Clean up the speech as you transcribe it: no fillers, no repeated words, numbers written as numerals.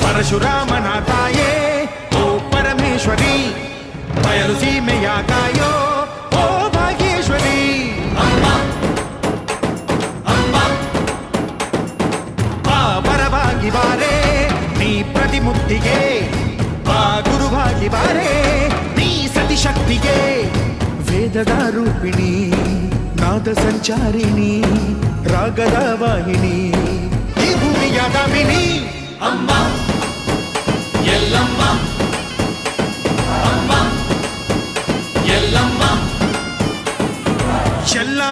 ಪರಶುರಾಮನ ತಾಯೇ ಓ ಪರಮೇಶ್ವರಿ, ಬಯಲು ಸೀಮೆಯ ಕಾಯೋ ಓ ಭಾಗ್ಯೇಶ್ವರಿ. ಬಾ ಪರವಾಗಿ ಬಾರೆ ನೀ ಪ್ರತಿಮುಕ್ತಿಗೆ, ಬಾ ಗುರುವಾಗಿ ಬಾರೆ ನೀ ಸತಿಶಕ್ತಿಗೆ. ವೇದದ ರೂಪಿಣಿ, ನಾದ ಸಂಚಾರಿಣಿ, ರಾಗದ ವಾಹಿನಿ, ಈ ಭೂಮಿಯ ದಾಮಿನಿ. ಅಮ್ಮ ಎಲ್ಲಮ್ಮ, ಅಮ್ಮ ಎಲ್ಲಮ್ಮ ಎಲ್ಲ